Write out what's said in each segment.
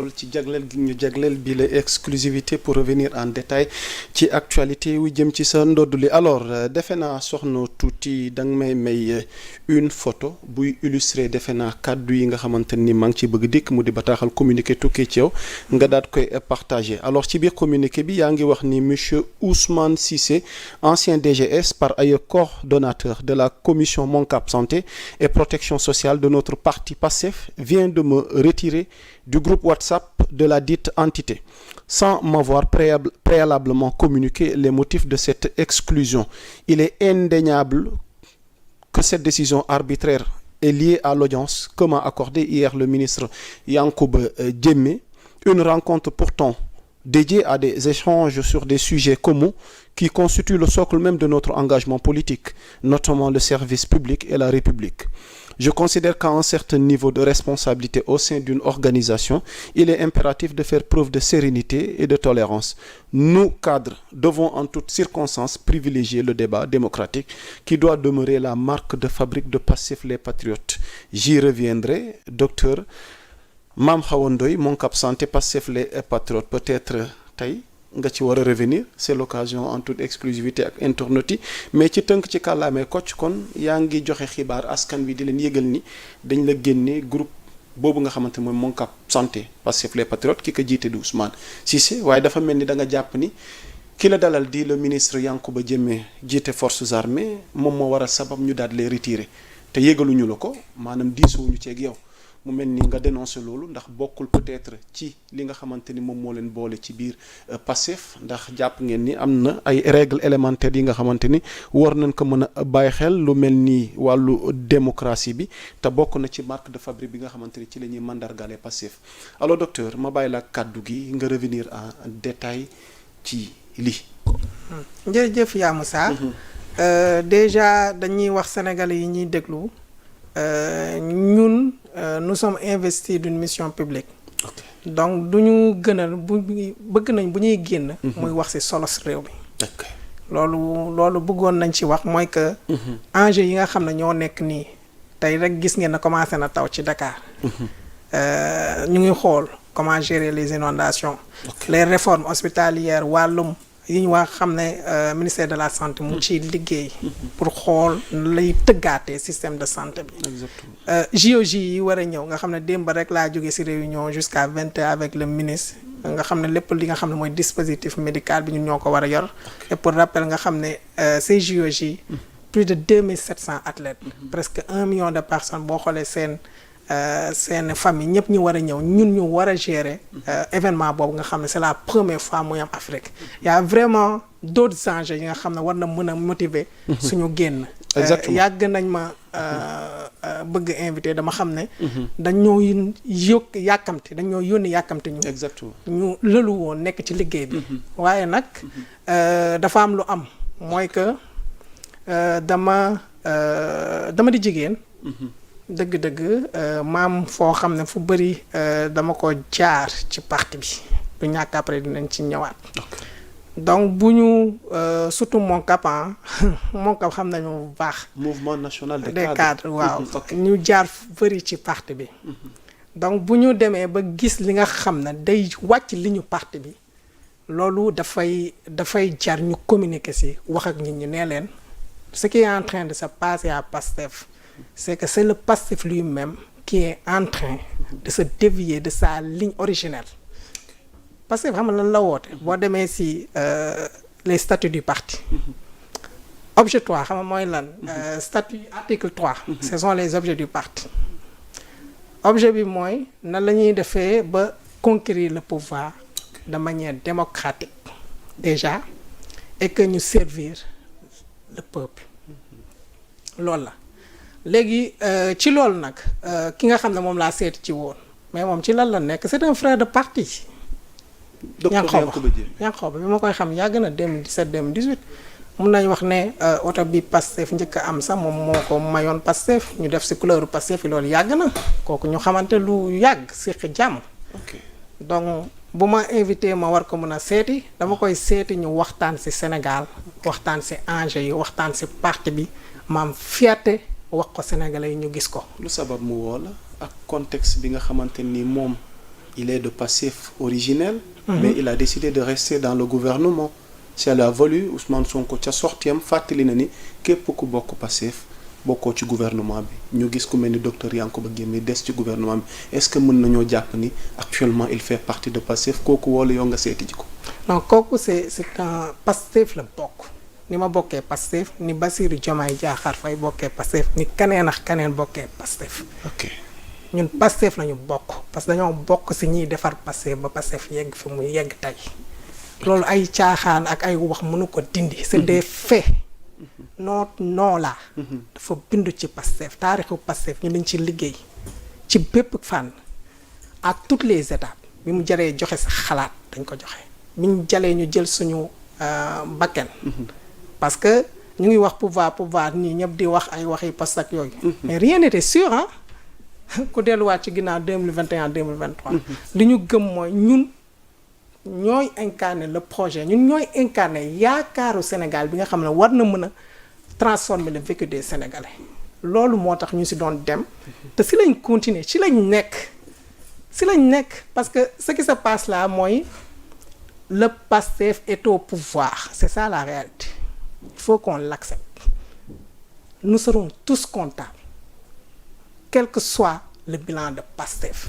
ci jagleel gi ñu jagleel bi la exclusivité pour revenir en détail ci actualité wu jëm ci sa ndodd li alors defe naa soxna tuuti da nga may une photo buy illustrer defe naa kàddu yi nga xamante ni maa ngi ci bëgg dikk mu di bataaxal communiqué tukkee ci yow nga daat koy partager alors ci biir communiqué bi yaa ngi wax ni monsieur Ousmane Cissé ancien DGS par ailleurs coordonnateur de la commission Moncap Santé et protection sociale de notre parti PASTEF vient de me retirer du groupe WhatsApp de la dite entité, sans m'avoir préalablement communiqué les motifs de cette exclusion. Il est indéniable que cette décision arbitraire est liée à l'audience que m'a accordée hier le ministre Yankhoba Diémé, une rencontre pourtant dédiée à des échanges sur des sujets communs qui constituent le socle même de notre engagement politique, notamment le service public et la République. Je considère qu'à un certain niveau de responsabilité au sein d'une organisation, il est impératif de faire preuve de sérénité et de tolérance. Nous, cadres, devons en toutes circonstances privilégier le débat démocratique qui doit demeurer la marque de fabrique de Pastef les Patriotes. J'y reviendrai, docteur Mame Hawa Ndoye, Moncap Santé, Pastef les Patriotes. Peut-être tey nga ci war a revenir c'est l'occasion en toute exclusivité ak internautes yi mais ci tënk ci kàllaamee Kocc kon yaa ngi joxe xibaar askan wi di leen yëgal ni dañ la génne groupe boobu nga xamante mooy Moncap Santé Pastef les Patriotes ki ko jiite di Ousmane Cissé waaye dafa mel ni da nga jàpp ni ki la dalal di le ministre Yankhoba Diémé jiite forces armées moom moo war a sabab ñu daal lay retirer te yëgaluñu la ko maanaam diisuwuñu ceeg yow mu mel ni nga dénoncé loolu ndax bokkul peut-être ci li nga xamante ni moom moo leen boole ci biir Pastef ndax jàpp ngeen ni am na ay règles élémentaires yi nga xamante ni war nañ ko mën a bàyyi xel lu mel ni wàllu démocratie bi te bokk na ci marque de fabrique bi nga xamante ni ci la ñuy mandargaale Pastef alors docteur ma bàyyi la kàddu gi nga revenir en détail ci lii. jërëjëf yaa Moussa. Déjà dañuy wax sénégalais yi ñuy déglu ñun. Nous sommes investis d'une mission publique. Okay. Donc du ñu gënal bëgg nañ bu ñuy génn. muy wax ci solos réew mi. loolu bëggoon nañ ci wax mooy que. enjeu yi nga xam ne ñoo nekk nii tey rek gis ngeen ne commencé na taw ci Dakar. ñu ngi xool comment gérer les inondations. Okay. Les réformes hospitalières wàllum yi ñu wax xam ne ministère de la santé mu ciy liggéey. pour xool lay tëggaatee système de santé bi. Exactement. JOJ yi war a ñëw nga xam ne démb rek laa jóge ci réunion jusqu'à 20h avec le ministre nga xam ne lépp li nga xam ne mooy dispositif médical bi ñun ñoo ko war a yor. Okay. Et pour rappel nga xam ne ces JOJ plus de 2700 athlètes. Presque 1 million de personnes boo xoolee seen famille ñëpp ñu war a ñëw ñun ñu war a gérer événement boobu nga xam ne c'est la première fois muy am Afrique. Y a vraiment d'autres enjeux yi nga xam ne war na mën a motiver suñu génn. Exactement. Yàgg nañ ma bëgg invité dama xam ne dañoo yàkkamti dañoo yónni yàkkamti ñu. Exactement. ñu lëlu woon nekk ci liggéey bi. waaye nag dafa am lu am mooy que dama di jigéen. dëgg-dëgg maam foo xam ne fu bëri dama ko jaar ci parti bi du ñàkk après dinañ ci ñëwaat. Okay. Donc bu ñu surtout Moncap Moncap xam nañu bu baax. mouvement national des cadres waaw. ñu jaar bëri ci parti bi. Donc bu ñu demee ba gis li nga xam ne day wàcc li ñu parti bi loolu dafay jar ñu communiquer ci wax ak nit ñi nee leen ce qui est en train de se passer à Pastef. C'est que c'est le Pastef lui-même qui est en train de se dévier de sa ligne originelle. Pastef xam nga lan la woote boo demee ci les statuts du parti. Objet 3 xam nga mooy lan. Statut article 3. Ce sont les objets du parti. Objet bi mooy nan la ñuy defee ba conquérir le pouvoir de manière démocratique déjà et que ñu servir le peuple loolu la. léegi ci loolu nag ki nga xam ne moom laa seeti ci woon mais moom ci lan la nekk c'est un frère de parti. Yankhoba bi ma koy xam yàgg na 2017 2018 mun nañ wax ne oto bi Pastef njëkk a am sax moom moo ko mayoon Pastef ñu def ci couleur Pastef yi loolu yàgg na kooku ñu xamante lu yàgg séq jàmm. donc bu ma invité ma war ko mën a seeti dama koy seeti ñu waxtaan ci Sénégal waxtaan ci enjeu yi waxtaan ci parti bi maam fierté wax ko Sénégalais yi ñu gis ko. lu sabab mu woo la ak contexte bi nga xamante ni moom il est de Pastef originel. Mais il a décidé de rester dans le gouvernement. si elle a voulu Ousmane Sonko ca sortiyam fàttali na ni képp ku bokk Pastef bokkoo ci gouvernement bi ñu gis ku mel ni docteur Yankuba Guèye des ci gouvernement bi est-ce que mën nañoo jàpp ni actuellement il fait partie de Pastef kooku wala yow nga seeti ji ko. non kooku c'est un Pastef la bokk ni ma bokkee Pastef ni Bassirou Diomaye Diakhar Faye bokkee Pastef ni kaneen ak kaneen bokkee Pastef. ok ñun Pastef lañu bokk parce que dañoo bokk si ñiy defar Pastef ba Pastef yegg fi muy yegg tey loolu ay caaxaan ak ay wax mënu ko dindi. c'est des faits. non la dafa bindu ci Pastef taarixu Pastef ñu dañ ci liggéey ci bépp fànn à toutes les étapes bi mu jaree joxe sa xalaat dañ ko joxe bi ñu jalee ñu jël suñu bakken parce que ñu ngi wax pouvoir nii ñëpp di wax ay waxi Pastef ak yooyu mais rien n'était sûr ah ku delluwaat ci ginnaaw 2021 2023 li ñu gëm mooy ñun ñooy incarner le projet ñun ñooy incarner yaakaaru Sénégal bi nga xam ne war na mën a transformer le vécu des Sénégalais loolu moo tax ñu si doon dem te si lañ continuer si lañ nekk parce que ce qui se passe là mooy le Pastef est au pouvoir c'est ça la réalité il faut qu'on l'accepte nous serons tous comptables quel que soit le bilan de Pastef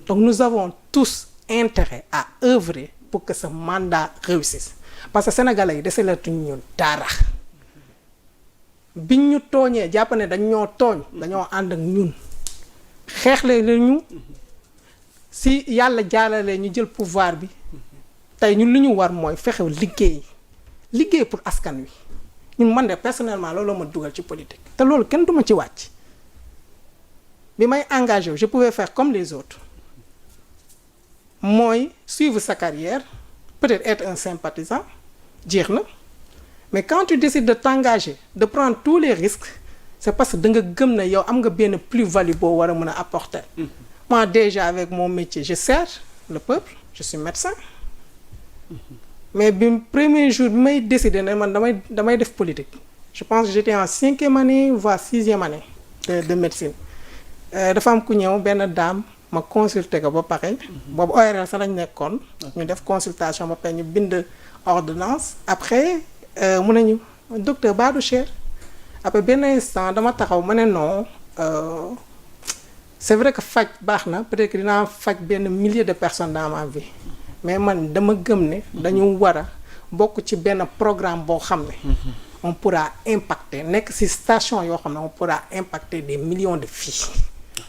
donc nous avons tous intérêt à œuvrer pour que ce mandat réussisse parce que sénégalais yi dese la tuñ ñu dara biñ ñu tooñee jàpp ne dañ ñoo tooñ dañoo ànd ak ñun xeexle la ñu si yàlla jaarale ñu jël pouvoir bi tey ñun li ñu war mooy fexe liggéey pour askan wi ñun man de personnellement loolu ma dugal ci politique te loolu kenn duma ci wàcc bi may engagé je pouvais faire comme les autres mooy suivre sa carrière peut-être être un sympathisant jeex na mais quand tu décides de t'engager de prendre tous les risques c'est parce que da nga gëm ne yow am nga benn plus-value boo war a mën a apporter moi déjà avec mon métier je sers le peuple je suis médecin mais bi premier jour bi may décider ne man damay def politique je pense que j'étais en 5e année voire 6e année de médecine dafa am ku ñëw benn dame ma consulté ko ba pare boobu ORL sax lañ nekkoon ñu def consultation ba pare ñu bind ordonnance après mu ne ñu docteur Badou cher après benn instant dama taxaw ma ne non c'est vrai que faj baax na peut-être que dinaa faj benn millier de personnes dans ma vie mais man dama gëm ne dañu war a bokk ci benn programme boo xam ne on pourra impacter nekk ci station yoo xam ne on pourra impacter des millions de vies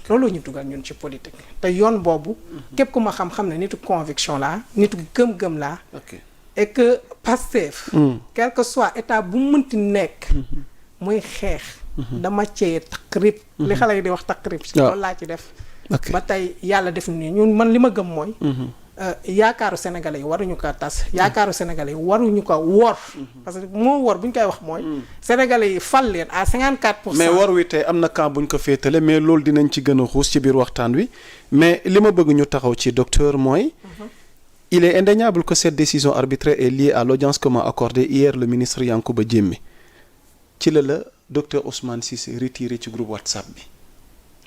loolu ñu dugal ñun ci politique te yoon boobu képp ku ma xam-xam ne nitu conviction laa nitu gëm-gëm laa et que Pastef quel que soit état bu mënti nekk muy xeex dama cee taqrib li xale yi di wax taqrib ci loolu laa ci def ba tey yàlla def nii ñun man li ma gëm mooy yaakaaru sénégalais yi waruñu ko tas yaakaaru sénégalais yi waruñu ko wor parce que moo wor bu ñu koy wax mooy sénégalais yi fal leen à 54%. mais wor wi tey am na camp bu ñu ko féetale mais loolu dinañ ci gën a xuus ci biir waxtaan wi mais li ma bëgg ñu taxaw ci docteur mooy il est indéniable que cette décision arbitraire est liée à l'audience que m'a accordé hier le ministre Yankuba Guèye ci la docteur Ousmane Cissé retiré ci groupe WhatsApp bi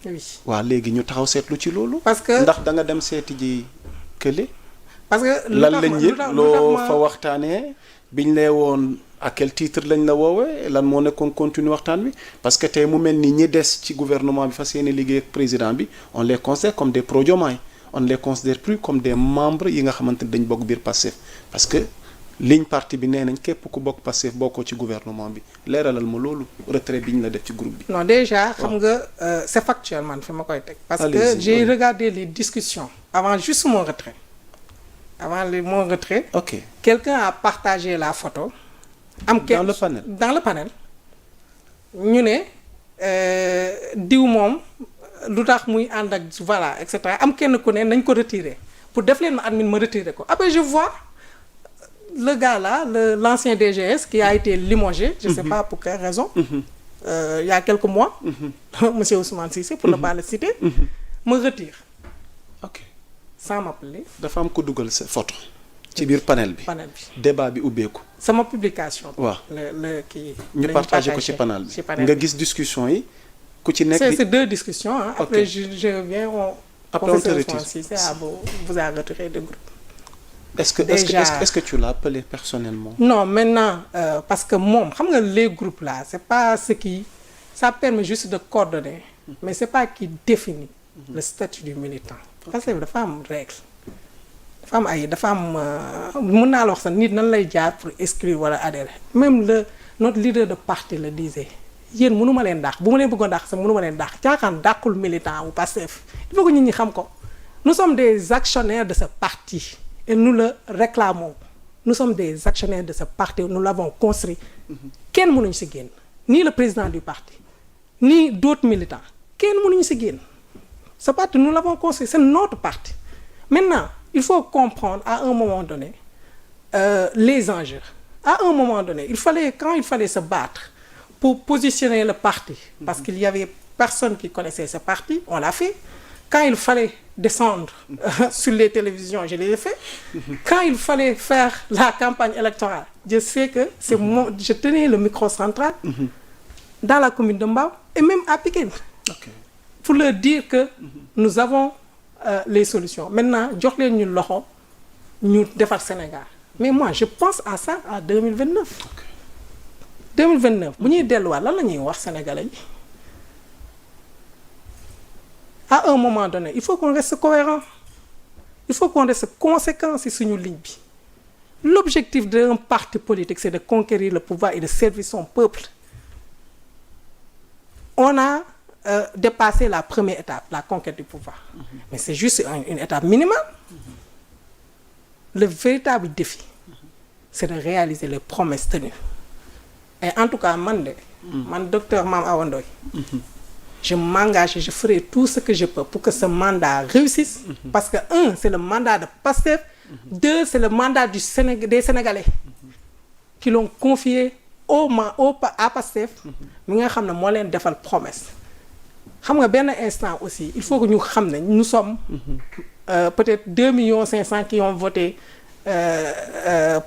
oui waaw léegi ñu taxaw seetlu ci loolu parce que ndax da nga dem seeti ji kële parce que lan lañ yëg loo fa waxtaanee biñ lay woon à quel titre lañ la woowee lan moo nekkoon continue waxtaan bi parce que tey mu mel ni ñi des ci gouvernement bi fas yéene liggéey ak président bi on les considère comme des pro-Diomaye on ne les considère plus comme des membres yi nga xamante ni dañ bokk biir Pastef parce que ligne parti bi nee nañ képp ku bokk Pastef bokkoo ci gouvernement bi leeralal ma loolu retrait bi ñu la def ci groupe bi. non déjà xam nga c'est factuel man fi ma koy teg. parce que j'ai regardé les discussions avant juste mon retrait. Mon retrait. ok quelqu'un a partagé la photo. dans le panel. ñu ne diw moom lu tax muy ànd ak voilà et cetera am kenn ku ne nañ ko retirer pour def leen ma admin ma retirer ko après je vois le gars là l'ancien DGS qui a été limogé. je sais pas pour quelle raison. Il y a quelques mois. monsieur Ousmane Cissé pour ne pas le citer. me retire. ok. sans m'appeler. dafa am ko dugal sa photo. ci biir panel bi. débat bi ubbeeku. sama publication. waaw le kii. ñu partagé ko ci panel bi nga gis discussion yi. ku ci nekk c'est deux discussions hein. Après je reviens Après, on te Professeur retire. Ousmane Cissé vous a retiré du groupe. Est-ce que tu l'as appelé personnellement? Non, maintenant, parce que moi, les groupes là, c'est pas ce qui. Ça permet juste de coordonner, mais c'est pas qui définit le statut du militant. Parce que dafa am règle. Dafa am mën naa la wax sax nit nan lay jaar pour exclure wala adhérer. Même notre leader de parti le disait. Yéen mënuma leen dàq bu ma leen bëggoon dàq sax mënuma leen dàq caaxaan dàqul militant ou Pastef. Il faut que nit ñi xam ko. Nous sommes des actionnaires de ce parti et nous le réclamons. Nous sommes des actionnaires de ce parti, nous l'avons construit. Kenn mënuñu ci génn. Ni le président du parti, ni d'autres militants. Kenn mënuñu ci génn. Ce parti, nous l'avons construit, c'est notre parti. Maintenant, il faut comprendre à un moment donné les enjeux. À un moment donné, quand il fallait se battre pour positionner le parti, parce qu'il y avait personne qui connaissait ce parti, on l'a fait. Quand il fallait descendre sur les télévisions, je l'ai fait. Quand il fallait faire la campagne électorale, je sais que je tenais le micro central dans la commune de Mbao et même à Pikine. Okay. Pour leur dire que nous avons les solutions. Maintenant, jox leen ñu loxo ñu defar Sénégal. Mais moi, je pense à ça en 2029. Okay. 2029 bu ñuy delluwaat lan la ñuy wax sénégalais yi. À un moment donné, il faut qu'on reste cohérent. Il faut qu'on reste conséquent sur suñu ligne bi. L'objectif d'un parti politique, c'est de conquérir le pouvoir et de servir son peuple. On a dépassé la première étape, la conquête du pouvoir. Mais c'est juste une étape minimale. Le véritable défi, c'est de réaliser les promesses tenues. Et en tout cas, man, docteur Mame Awa Ndoye, je m'engage et je ferai tout ce que je peux pour que ce mandat réussisse. Parce que, un, c'est le mandat de Pastef. Deux, c'est le mandat des Sénégalais qui l'ont confié à Pastef. Mi nga xam ne moo leen defal promesse. Xam nga benn instant aussi, il faut que ñu xam ne nous sommes peut-être 2 500 000 qui ont voté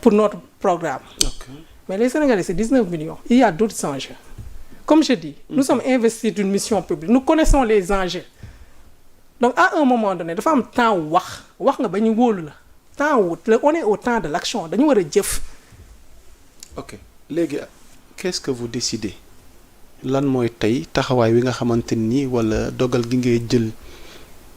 pour notre programme. Okay. Mais les Sénégalais, c'est 19 millions. Il y a d'autres enjeux. Comme je dis, nous sommes investis d'une mission publique. Nous connaissons les enjeux. Donc, à un moment donné, dafa am temps wax nga ba ñu wóolu la. On est au temps de l'action. Dañu war a jëf. Ok léegi qu'est-ce que vous décidez lan mooy tey taxawaay wi nga xamante ni wala dogal gi ngay jël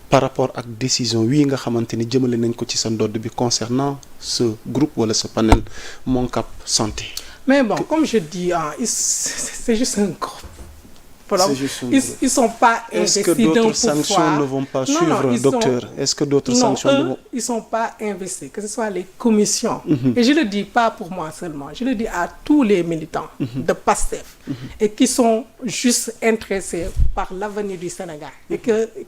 par rapport ak décision wi nga xamante ni jëmale nañ ko ci sa ndodd bi concernant ce groupe wala ce panel Mon Cap Santé. Mais bon, comme je dis, c'est juste un groupe. Ils sont pas investis d'un pouvoir. Est-ce que d'autres sanctions ne vont pas suivre, docteur? Est-ce que d'autres sanctions ne vont... ils sont pas investis, que ce soit les commissions. Et je le dis pas pour moi seulement, je le dis à tous les militants de PASTEF et qui sont juste intéressés par l'avenir du Sénégal et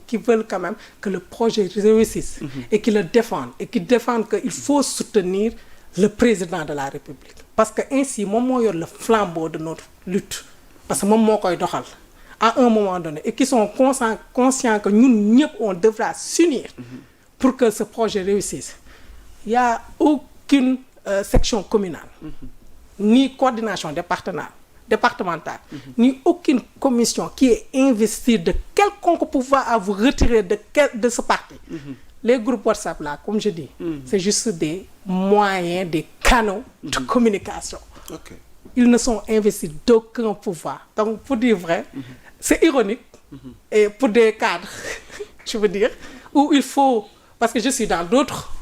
qui veulent quand même que le projet réussisse et qui le défendent et qui défendent qu'il faut soutenir le président de la République. Parce que ainsi, moom moo yor le flambeau de notre lutte. Parce que moom moo koy doxal. À un moment donné, et qui sont conscients que nous, on devra s'unir pour que ce projet réussisse. Il n'y a aucune section communale, ni coordination départementale, ni aucune commission qui est investie de quelconque pouvoir à vous retirer de ce parti. Les groupes WhatsApp, là, comme je dis, c'est juste des moyens, des canaux de communication. Okay. Ils ne sont investis d'aucun pouvoir. Donc, pour dire vrai, c'est ironique, et pour des cadres, je veux dire, où il faut, parce que je suis dans d'autres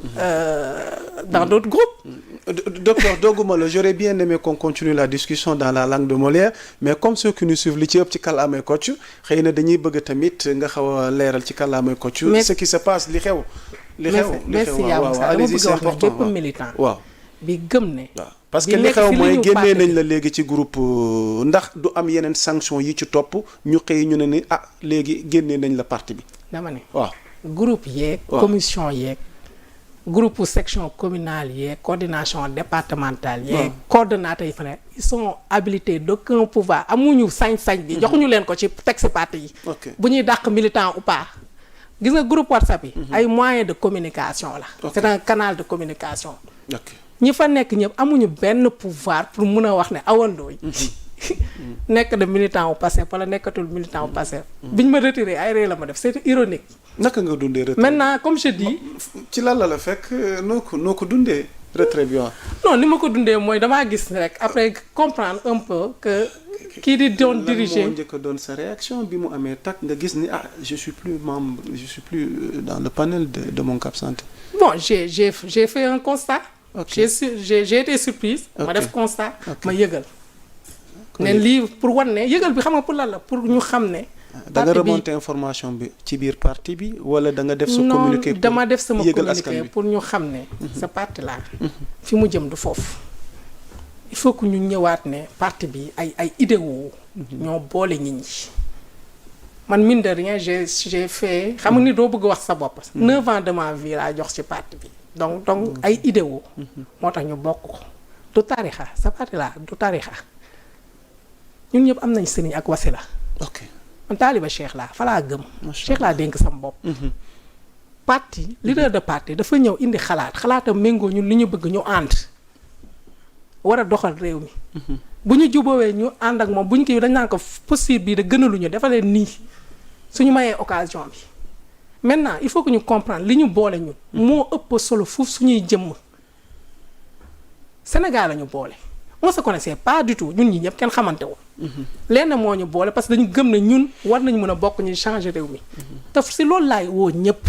groupes. Docteur Dogoumalo, j'aurais bien aimé qu'on continue la discussion dans la langue de Molière, mais comme ceux qui nous suivent li ci ëpp ci kàllaamay Kocc xëy na dañuy bëgg tamit nga xaw a leeral ci kàllaamay Kocc ce qui se passe li xew merci Yamou Sa dama bëgg wax ne bépp militant bi gëm ne parce que li xew mooy génnee nañ la léegi ci groupe ndax du am yeneen sanction yi ci topp ñu xëy ñu ne ni léegi génnee nañ la parti bi dama ne waaw groupe yeeg commission yeeg groupe section communale yeeg coordination départementale yeeg coordonnateurs yi fa ne ils sont habilités d'aucun pouvoir amuñu sañ-sañ bi joxuñu leen ko ci texte parti yi bu ñuy dàq militant ou pas gis nga groupe WhatsApp yi ay moyens de communication la c'est un canal de communication ñi fa nekk ñëpp amuñu benn pouvoir pour mun a wax ne Awa Ndoye nekk de militant au Pastef wala nekkatul militant au Pastef. biñ ma retiré ay ree la ma def c'est ironique. naka nga dundee retrait. maintenant comme je dis. ci lan la fekk noo ko dundee retrait bi waaw. non ni ma ko dundee mooy damaa gis rek après comprendre un peu que. kii di doon diriger lan moo njëkk a doon sa réaction bi mu amee tak nga gis ni je suis plus dans le panel de mon Cap Santé. bon j'ai fait un constat. ok j'ai été surprise. ma def constat. ma yëgal. ne lii pour wan ne yëgal bi xam nga pour lan la pour ñu xam ne. da nga remonter information bi ci biir parti bi wala da nga def sa communiqué. non dama def sama communiqué bi pour ñu xam ne. ce parti là. fi mu jëm du foofu. il faut que ñu ñëwaat ne parti bi ay idéaux ñoo boole nit ñi man mine de rien j'ai fait xam nga ni doo bëgg wax sa bopp 9 ans de ma vie laa jox ci parti bi donc ay idéaux moo tax ñu bokk ko du tarixa sa parti là du tarixa ñun ñëpp am nañ sëriñ ak wasila ok man taaliba Cheikh laa fa laa gëm Cheikh laa dénk sama bopp parti leader de parti dafa ñëw indi xalaatam méngoo ñun li ñu bëgg ñu ànd war a doxal réew mi bu ñu jubóowee ñu ànd ak moom bu ñu kii dañ naan ko posture bii de gënaluñu dafa leen nii suñu mayee occasion bi maintenant il faut que ñu comprendre li ñu boole ñun moo ëpp solo foofu suñuy jëmm Sénégal la ñu boole on se connaissait pas du tout ñun ñi ñëpp kenn xamante woon lenn moo ñu boole parce que dañu gëm ne ñun war nañu mën a bokk ñu changer réew mi te si loolu laay woo ñëpp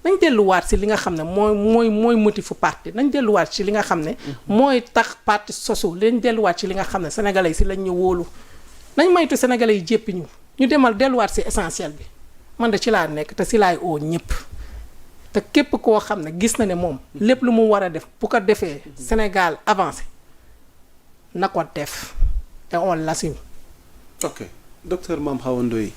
nañ delluwaat si li nga xam ne mooy motifu parti nañ delluwaat ci li nga xam ne mooy tax parti sosu nañ delluwaat ci li nga xam ne sénégalais yi si lañ ñu wóolu nañ maytu sénégalais yi jéppi ñu demal delluwaat si essentiel bi man de ci laa nekk te si laay oo ñëpp te képp koo xam ne gis na ne moom lépp lu mu war a def bu ko defee Sénégal avancé na ko def et on l'assume. ok docteur Mame Hawa Ndoye